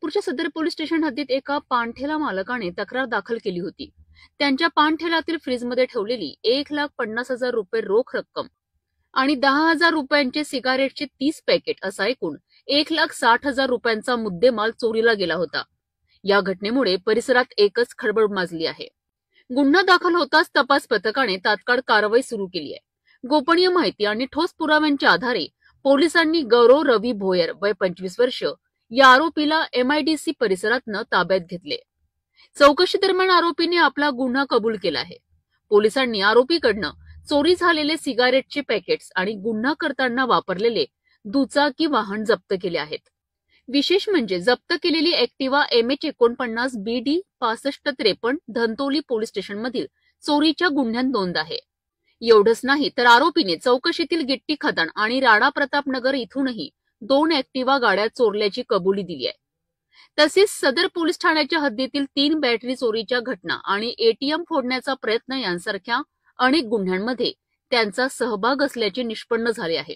सोलापूरच्या सदर police station हद्दीत एका पानठेला मालकाने तक्रार दाखल केली होती। त्यांच्या पानठेल्यातील फ्रीजमध्ये ठेवलेली 1,50,000 रुपये रोख रक्कम आणि 10,000 रुपयांचे सिगारेटचे 30 पॅकेट असा एकूण 1,60,000 रुपयांचा मुद्देमाल चोरीला गेला होता। या घटनेमुळे परिसरात एकच खळबळ माजली आहे। गुन्हा दाखल होताच तपास पथकाने तात्काळ कारवाई सुरू केली आहे। गोपनीय माहिती आणि ठोस पुराव्यांच्या आधारे पोलिसांनी गौरव रवी भोयर वय 25 वर्ष या आरोपीला MIDC परिसरातनं ताब्यात घेतले। चौकशी दरम्यान आरोपीने आपला गुन्हा कबूल केला आहे। पोलिसांनी आरोपीकडनं चोरी झालेले सिगारेटचे पॅकेट्स आणि गुन्हा करताना वापरलेले दुचाकी वाहन जप्त केले आहेत। विशेष म्हणजे जप्त केलेली Activa MH49 BD 6553 Dhantoli police स्टेशनमधील चोरीच्या गुन्ह्यात नोंद आहे। एवढंच नाही तर आरोपीने चौकशीतील गिट्टी खदान आणि राणा प्रतापनगर इथूनही 2 ऍक्टिवा गाड्या चोरल्याची कबुली दिली आहे। तसेच सदर पोलीस ठाण्याच्या हद्दीतील 3 बॅटरी चोरीच्या घटना आणि ATM फोडण्याचा प्रयत्न यांसारख्या अनेक गुन्ह्यांमध्ये त्यांचा सहभाग असल्याचे निष्पन्न झाले आहे।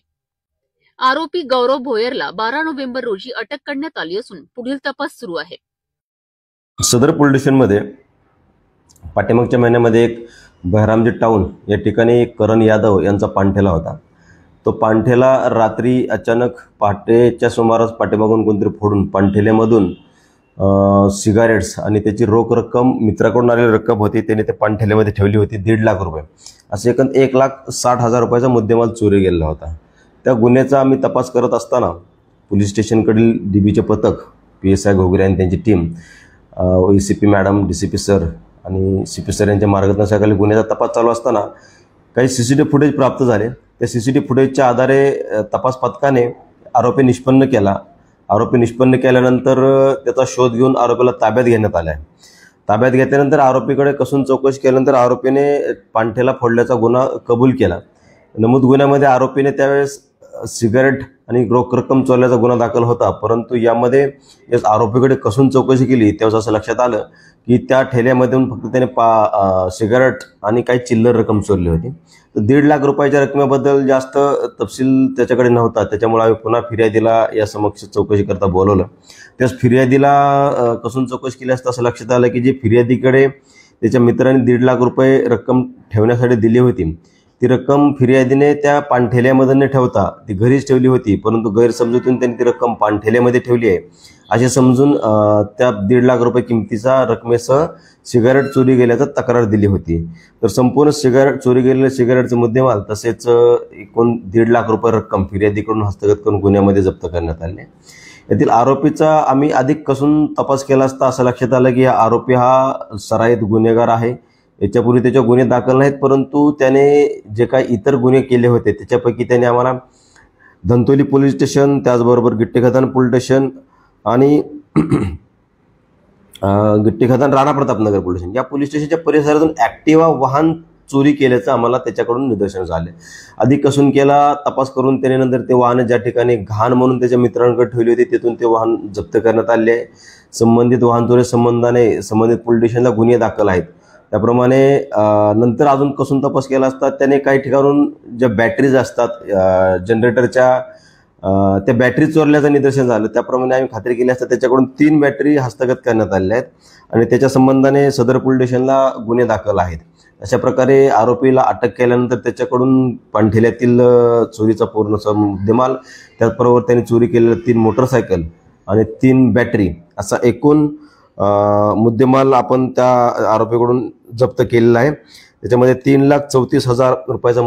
आरोपी गौरव भोयरला 12 नोव्हेंबर रोजी अटक करण्यात आली असून पुढील तपास सुरू आहे। सदर पोलीस स्टेशनमध्ये पाठीमागच्या महिन्यामध्ये एक बहरामजी टाउन या ठिकाणी करण यादव यांचा पानठेला होता। तो पानठेला रात्री अचानक पहाटेच्या सुमारास पाठीमागून कोणतरी फोडून पानठेल्यामधून सिगारेट्स आणि त्याची रोख रक्कम मित्राकडून आलेली रक्कम होती त्याने त्या पानठेल्यामध्ये ठेवली होती 1.5 लाख रुपये। असे एकूण 1,60,000 रुपयाचा मुद्देमाल चोरी गेलेला होता। त्या गुन्ह्याचा आम्ही तपास करत असताना पोलीस स्टेशनकडील DBचे पथक PSI घोगरे आणि त्यांची team ACP madam DCP sir आणि CP सर यांच्या मार्गदर्शनाखाली गुन्ह्याचा तपास चालू असताना काही CCTV फुटेज प्राप्त झाले। त्या CCTV फुटेजच्या आधारे तपास पथकाने आरोपी निष्पन्न केला। आरोपी निष्पन्न केल्यानंतर त्याचा शोध घेऊन आरोपीला ताब्यात घेण्यात आला आहे। ताब्यात घेतल्यानंतर आरोपीकडे कसून चौकशी केल्यानंतर आरोपीने पानठेला फोडल्याचा गुन्हा कबूल केला। नमूद गुन्ह्यामध्ये आरोपीने त्यावेळेस सिगारेट आणि रोख रक्कम चोरल्याचा गुन्हा दाखल होता, परंतु यामध्ये आरोपीकडे कसून चौकशी केली तेव्हा असं लक्षात आलं की त्या ठेल्यामधून फक्त त्याने सिगारेट आणि काही चिल्लर रक्कम चोरली होती। तर 1.5 लाख रुपयाच्या रकमेबद्दल जास्त तपशील त्याच्याकडे नव्हता, त्याच्यामुळे आम्ही पुन्हा फिर्यादीला या समक्ष चौकशी करता बोलवलं। त्याच फिर्यादीला कसून चौकशी केली असता असं लक्षात आलं की जी फिर्यादीकडे त्याच्या मित्राने 1.5 लाख रुपये रक्कम ठेवण्यासाठी दिली होती ती रक्कम फिर्यादीने त्या पानठेल्यामध्ये न ठेवता ती घरीच ठेवली होती, परंतु गैरसमजुतीने त्यांनी ती रक्कम पानठेल्यामध्ये ठेवली आहे असे समजून त्या 1.5 लाख रुपये किमतीचा रकमेसह सिगारेट चोरी गेल्याची तक्रार दिली होती। तर संपूर्ण सिगारेट चोरी गेलेले सिगारेटचे मुद्देमाल तसेच एकूण 1.5 लाख रुपये रक्कम फिर्यादीकडून हस्तगत करून गुन्ह्यामध्ये जप्त करण्यात आले। यातील आरोपीचा आम्ही अधिक कसून तपास केला असता असं लक्षात आलं की आरोपी हा सराईत गुन्हेगार आहे। याच्यापूर्वी त्याचे गुन्हे दाखल नाहीत, परंतु त्याने जे काही इतर गुन्हे केले होते त्याच्यापैकी त्याने आम्हाला धंतोली पोलीस स्टेशन, त्याचबरोबर गिट्टी खदान पोलीस स्टेशन आणि गिट्टी खदान राणा प्रतापनगर पोलीस स्टेशन या पोलीस स्टेशनच्या परिसरातून ऍक्टिवा वाहन चोरी केल्याचं आम्हाला त्याच्याकडून निदर्शन झाले। अधिक कसून केला तपास करून त्याने नंतर ते वाहन ज्या ठिकाणी घाण म्हणून त्याच्या मित्रांकडे ठेवली होती तिथून ते वाहन जप्त करण्यात आले आहे। संबंधित वाहन चोरी संबंधाने संबंधित पोलीस स्टेशनला गुन्हे दाखल आहेत। त्याप्रमाणे नंतर अजून कसून तपास केला असता त्याने काही ठिकाणून ज्या बॅटरीज असतात जनरेटरच्या त्या बॅटरी चोरल्याचं निदर्शन झालं। त्याप्रमाणे आम्ही खात्री केली असता त्याच्याकडून 3 बॅटरी हस्तगत करण्यात आलेल्या आहेत आणि त्याच्या संबंधाने सदर पोलीस स्टेशनला गुन्हे दाखल आहेत। अशा प्रकारे आरोपीला अटक केल्यानंतर त्याच्याकडून पानठेल्यातील चोरीचा पूर्ण मुद्देमाल, त्याचबरोबर त्याने चोरी केलेल्या 3 मोटरसायकल आणि 3 बॅटरी असा एकूण मुद्देमाल आपण त्या आरोपीकडून जप्त केलेला आहे। त्याच्यामध्ये 3,34,000 रुपयाचा